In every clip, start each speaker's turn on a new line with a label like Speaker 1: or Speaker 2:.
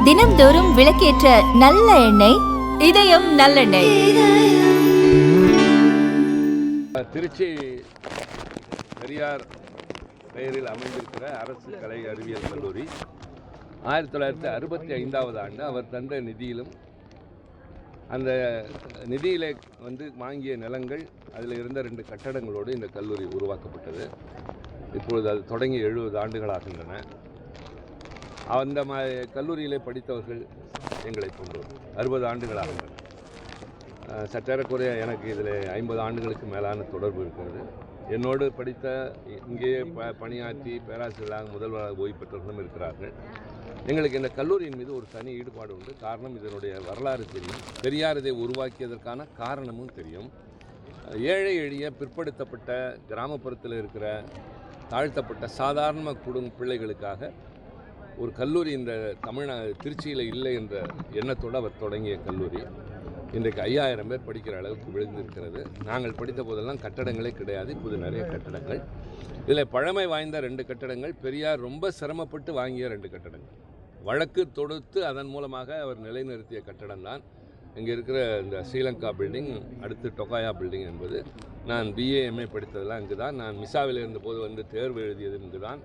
Speaker 1: தினம்தோறும் விளக்கேற்ற நல்ல எண்ணெய் இதயம் நல்லெண்ணெய்.
Speaker 2: திருச்சி பெரியார் பெயரில் அமைந்திருக்கிற அரசு கலை அறிவியல் கல்லூரி 1965ஆவது ஆண்டு அவர் தந்த நிதியிலும் அந்த நிதியிலே வாங்கிய நிலங்கள் அதில் இருந்த 2 கட்டடங்களோடு இந்த கல்லூரி உருவாக்கப்பட்டது. இப்பொழுது அது தொடங்கி 70 ஆண்டுகளாகின்றன. அந்த கல்லூரியிலே படித்தவர்கள் எங்களை போன்றோர் 60 ஆண்டுகளாகின்றன. சற்றேறக்குறைய எனக்கு இதில் 50 ஆண்டுகளுக்கு மேலான தொடர்பு இருக்கிறது. என்னோடு படித்த இங்கேயே பணியாற்றி பேராசிரியராக முதல்வராக ஓய்வு பெற்றவர்களும் இருக்கிறார்கள். எங்களுக்கு இந்த கல்லூரியின் மீது ஒரு தனி ஈடுபாடு உண்டு. காரணம், இதனுடைய வரலாறு தெரியும், பெரியார் இதை உருவாக்கியதற்கான காரணமும் தெரியும். ஏழை எளிய பிற்படுத்தப்பட்ட கிராமப்புறத்தில் இருக்கிற தாழ்த்தப்பட்ட சாதாரண பிள்ளைகளுக்காக ஒரு கல்லூரி இந்த திருச்சியில் இல்லை என்ற எண்ணத்தோடு அவர் தொடங்கிய கல்லூரி இன்றைக்கு 5000 பேர் படிக்கிற அளவுக்கு விழுந்திருக்கிறது. நாங்கள் படித்த போதெல்லாம் கட்டடங்களே கிடையாது. இப்போது நிறைய கட்டடங்கள். இதில் பழமை வாய்ந்த 2 கட்டடங்கள், பெரியார் ரொம்ப சிரமப்பட்டு வாங்கிய 2 கட்டடங்கள், வழக்கு தொடுத்து அதன் மூலமாக அவர் நிலைநிறுத்திய கட்டடம் தான் இங்கே இருக்கிற இந்த ஸ்ரீலங்கா பில்டிங், அடுத்து டொகாயா பில்டிங் என்பது. நான் BA MA படித்ததெல்லாம் இங்கு தான். நான் மிசாவில் இருந்தபோது தேர்வு எழுதியது இங்கு தான்.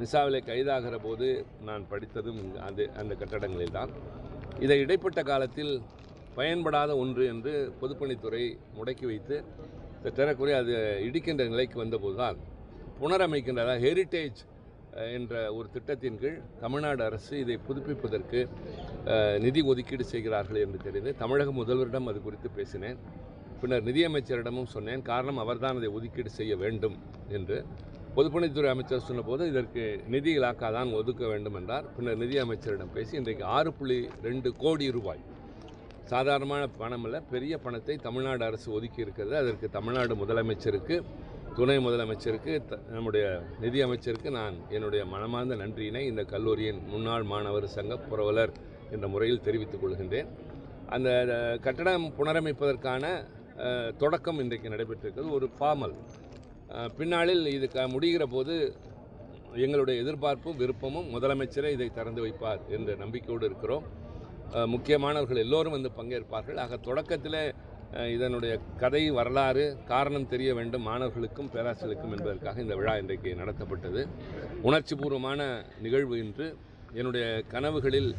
Speaker 2: மிசாவிலே கைதாகிற போது நான் படித்ததும் அந்த கட்டடங்களில் தான். இதை இடைப்பட்ட காலத்தில் பயன்படாத ஒன்று என்று பொதுப்பணித்துறை முடக்கி வைத்து திறக்குறை அது இடிக்கின்ற நிலைக்கு வந்தபோது தான் புனரமைக்கின்ற ஹெரிட்டேஜ் என்ற ஒரு திட்டத்தின் கீழ் தமிழ்நாடு அரசு இதை புதுப்பிப்பதற்கு நிதி ஒதுக்கீடு செய்கிறார்கள் என்று தெரிந்து தமிழக முதல்வரிடம் அது குறித்து பேசினேன். பின்னர் நிதியமைச்சரிடமும் சொன்னேன். காரணம், அவர்தான் அதை ஒதுக்கீடு செய்ய வேண்டும் என்று. பொதுப்பணித்துறை அமைச்சர் சொன்னபோது இதற்கு நிதி இலாக்கா தான் ஒதுக்க வேண்டும் என்றார். பின்னர் நிதியமைச்சரிடம் பேசி இன்றைக்கு 6.2 கோடி ரூபாய், சாதாரணமான பணம் அல்ல, பெரிய பணத்தை தமிழ்நாடு அரசு ஒதுக்கி இருக்கிறது. அதற்கு தமிழ்நாடு முதலமைச்சருக்கு, துணை முதலமைச்சருக்கு, நம்முடைய நிதியமைச்சருக்கு நான் என்னுடைய மனமார்ந்த நன்றியினை இந்த கல்லூரியின் முன்னாள் மாணவர் சங்க புரவலர் என்ற முறையில் தெரிவித்துக் கொள்கின்றேன். அந்த கட்டடம் புனரமைப்பதற்கான தொடக்கம் இன்றைக்கு நடைபெற்றிருக்கிறது. ஒரு ஃபார்மல் பின்னாளில் இது முடிகிற போது எங்களுடைய எதிர்பார்ப்பும் விருப்பமும் முதலமைச்சரே இதை திறந்து வைப்பார் என்ற நம்பிக்கையோடு இருக்கிறோம். முக்கியமானவர்கள் எல்லோரும் பங்கேற்பார்கள். ஆக தொடக்கத்தில் இதனுடைய கதை, வரலாறு, காரணம் தெரிய வேண்டும் மாணவர்களுக்கும் பேராசிரியர்களுக்கும் என்பதற்காக இந்த விழா இன்றைக்கு நடத்தப்பட்டது. உணர்ச்சி பூர்வமான நிகழ்வு இன்று. என்னுடைய கனவுகளில்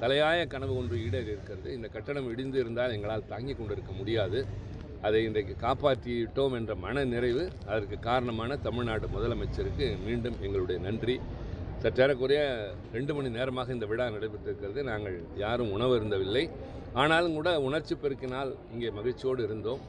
Speaker 2: தலையாய கனவு ஒன்று ஈடேறி இருக்கிறது. இந்த கட்டடம் இடிந்து இருந்தால் எங்களால் தாங்கிக் கொண்டிருக்க முடியாது. அதை இன்றைக்கு காப்பாற்றிட்டோம் என்ற மன நிறைவு. அதற்கு காரணமான தமிழ்நாடு முதலமைச்சருக்கு மீண்டும் எங்களுடைய நன்றி. சற்றேறக்குறைய 2 மணி நேரமாக இந்த விழா நடைபெற்றிருக்கிறது. நாங்கள் யாரும் உணவு இருந்தவில்லை. ஆனாலும் கூட உணர்ச்சி பெருக்கினால் இங்கே மகிழ்ச்சியோடு இருந்தோம்.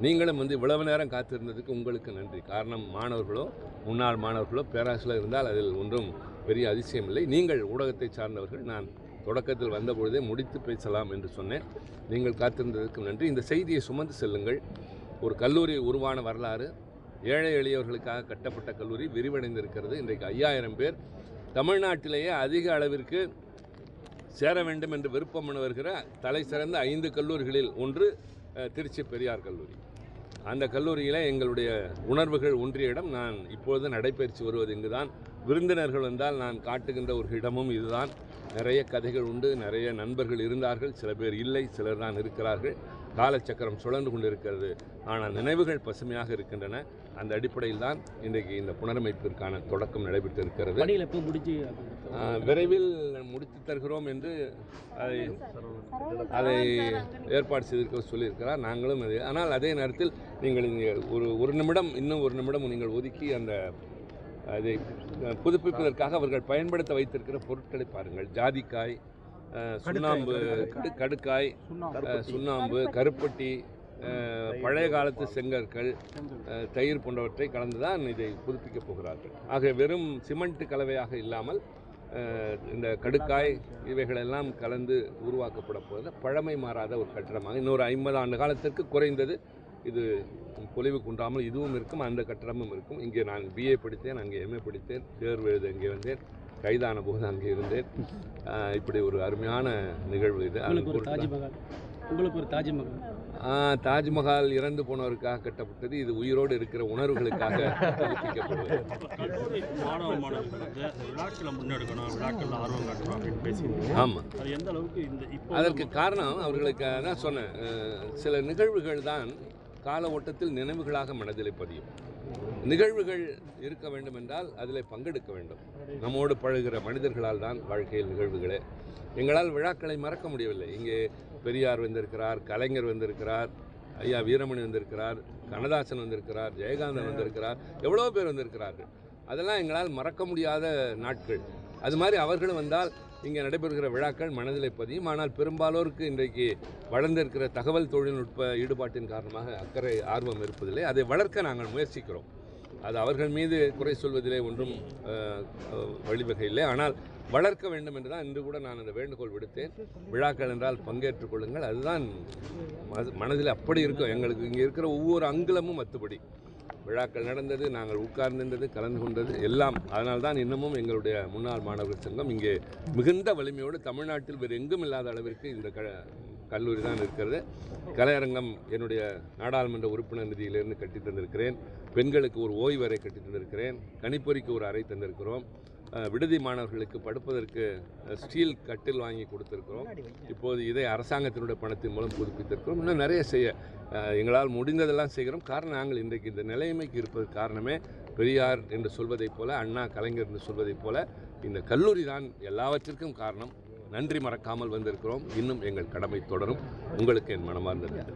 Speaker 2: நீங்களும் இவ்வளவு நேரம் காத்திருந்ததுக்கு உங்களுக்கு நன்றி. காரணம், மாணவர்களோ முன்னாள் மாணவர்களோ பேராசிரியர் இருந்தால் அதில் ஒன்றும் பெரிய அதிசயம் இல்லை. நீங்கள் ஊடகத்தை சார்ந்தவர்கள். நான் தொடக்கத்தில் வந்தபொழுதே முடித்து பேசலாம் என்று சொன்னேன். நீங்கள் காத்திருந்ததற்கு நன்றி. இந்த செய்தியை சுமந்து செல்லுங்கள். ஒரு கல்லூரி உருவான வரலாறு, ஏழை எளியவர்களுக்காக கட்டப்பட்ட கல்லூரி விரிவடைந்திருக்கிறது. இன்றைக்கு 5000 பேர் தமிழ்நாட்டிலேயே அதிக அளவிற்கு சேர வேண்டும் என்று விருப்பம் வருகிற தலை சிறந்த 5 கல்லூரிகளில் ஒன்று திருச்சி பெரியார் கல்லூரி. அந்த கல்லூரியில் எங்களுடைய உணர்வுகள் ஒன்றிய இடம். நான் இப்பொழுது நடைபயிற்சி வருவது இங்கு தான். விருந்தினர்கள் வந்தால் நான் காட்டுகின்ற ஒரு இடமும் இதுதான். நிறைய கதைகள் உண்டு, நிறைய நண்பர்கள் இருந்தார்கள், சில பேர் இல்லை, சிலர் தான் இருக்கிறார்கள். காலச்சக்கரம் சுழன்று கொண்டிருக்கிறது, ஆனால் நினைவுகள் பசுமையாக இருக்கின்றன. அந்த அடிப்படையில் தான் இன்றைக்கு இந்த புனரமைப்பிற்கான தொடக்கம் நடைபெற்றிருக்கிறது. விரைவில் முடித்து தருகிறோம் என்று அதை ஏற்பாடு செய்திருக்க சொல்லியிருக்கிறார். நாங்களும் அது. ஆனால் அதே நேரத்தில் நீங்கள் இங்கே இன்னும் ஒரு நிமிடம் நீங்கள் ஒதுக்கி அதை புதுப்பிப்பதற்காக அவர்கள் பயன்படுத்த வைத்திருக்கிற பொருட்களை பாருங்கள். ஜாதிக்காய், சுண்ணாம்பு, கடுக்காய், சுண்ணாம்பு, கருப்பட்டி, பழைய காலத்து செங்கற்கள், தயிர் போன்றவற்றை கலந்துதான் இதை புதுப்பிக்கப் போகிறார்கள். ஆக வெறும் சிமெண்ட் கலவையாக இல்லாமல் இந்த கடுக்காய் இவைகளெல்லாம் கலந்து உருவாக்கப்பட போகிற பழமை மாறாத ஒரு கட்டடமாக இன்னொரு 50 ஆண்டு காலத்திற்கு குறைந்தது இது பொலிவு குன்றாமல் இதுவும் இருக்கும், அந்த கட்டடமும் இருக்கும். இங்கே நான் BA படித்தேன், அங்கே MA படித்தேன், தேர்வு எழுத இங்கே வந்தேன், கைதான போது அங்கே இருந்தேன். இப்படி ஒரு அருமையான நிகழ்வு இது.
Speaker 3: உங்களுக்கு ஒரு தாஜ்மஹால்.
Speaker 2: தாஜ்மஹால் இறந்து போனவருக்காக கட்டப்பட்டது. இது உயிரோடு இருக்கிற உணர்வுகளுக்காக புதுப்பிக்கப்படுவது.
Speaker 3: கல்லூரி மாணவர்கள் வந்து விழாக்களை முன்னெடுக்கணும், விழாக்கள் ஆர்வம் காட்டணும் அப்படின்னு பேசியிருந்தீங்க.
Speaker 2: ஆமாம்,
Speaker 3: அது எந்த அளவுக்கு இப்போ
Speaker 2: அதற்கு காரணம் அவர்களுக்கு தான் சொன்னேன், சில நிகழ்வுகள் தான் கால ஓட்டத்தில் நினைவுகளாக மனதிலே பதியும். நிகழ்வுகள் இருக்க வேண்டும் என்றால் அதில் பங்கெடுக்க வேண்டும். நம்மோடு பழகுகிற மனிதர்களால் தான் வாழ்க்கையில் நிகழ்வுகளே. எங்களால் விழாக்களை மறக்க முடியவில்லை. இங்கே பெரியார் வந்திருக்கிறார், கலைஞர் வந்திருக்கிறார், ஐயா வீரமணி வந்திருக்கிறார், கண்ணதாசன் வந்திருக்கிறார், ஜெயகாந்தன் வந்திருக்கிறார், எவ்வளோ பேர் வந்திருக்கிறார்கள். அதெல்லாம் எங்களால் மறக்க முடியாத நாட்கள். அது மாதிரி அவர்களும் வந்தால் இங்கே நடைபெறுகிற விழாக்கள் மனதிலே பதியும். ஆனால் பெரும்பாலோருக்கு இன்றைக்கு வளர்ந்திருக்கிற தகவல் தொழில்நுட்ப ஈடுபாட்டின் காரணமாக அக்கறை ஆர்வம் இருப்பதில்லை. அதை வளர்க்க நாங்கள் முயற்சிக்கிறோம். அது அவர்கள் மீது குறை சொல்வதிலே ஒன்றும் வழிவகை இல்லை. ஆனால் வளர்க்க வேண்டும் என்று தான் இன்று கூட நான் அந்த வேண்டுகோள் விடுத்தேன். விழாக்கள் என்றால் பங்கேற்றுக் கொள்ளுங்கள். அதுதான் மனதில் அப்படி இருக்கும். எங்களுக்கு இங்கே இருக்கிற ஒவ்வொரு அங்குலமும் மற்றபடி விழாக்கள் நடந்தது, நாங்கள் உட்கார்ந்திருந்தது, கலந்து கொண்டது எல்லாம். அதனால்தான் இன்னமும் எங்களுடைய முன்னாள் மாணவர் சங்கம் இங்கே மிகுந்த வலிமையோடு தமிழ்நாட்டில் வேறு எங்கும் இல்லாத அளவிற்கு இந்த கல்லூரி தான் இருக்கிறது. கலையரங்கம் என்னுடைய நாடாளுமன்ற உறுப்பினர் நிதியிலிருந்து கட்டி தந்திருக்கிறேன். பெண்களுக்கு ஒரு ஓய்வறை கட்டி தந்திருக்கிறேன். கணிப்பொறிக்கு ஒரு அறை தந்திருக்கிறோம். விடுதி மாணவர்களுக்கு படுப்பதற்கு ஸ்டீல் கட்டில் வாங்கி கொடுத்துருக்கிறோம். இப்போது இதை அரசாங்கத்தினுடைய பணத்தின் மூலம் புதுப்பித்திருக்கிறோம். இன்னும் நிறைய செய்ய எங்களால் முடிந்ததெல்லாம் செய்கிறோம். காரணம் நாங்கள் இன்றைக்கு இந்த நிலைமைக்கு இருப்பதற்கு காரணமே பெரியார் என்று சொல்வதைப் போல, அண்ணா கலைஞர் என்று சொல்வதைப் போல இந்த கல்லூரி தான் எல்லாவற்றிற்கும் காரணம். நன்றி மறக்காமல் வந்திருக்கிறோம். இன்னும் எங்கள் கடமை தொடரும். உங்களுக்கு என் மனமார்ந்த நன்றி.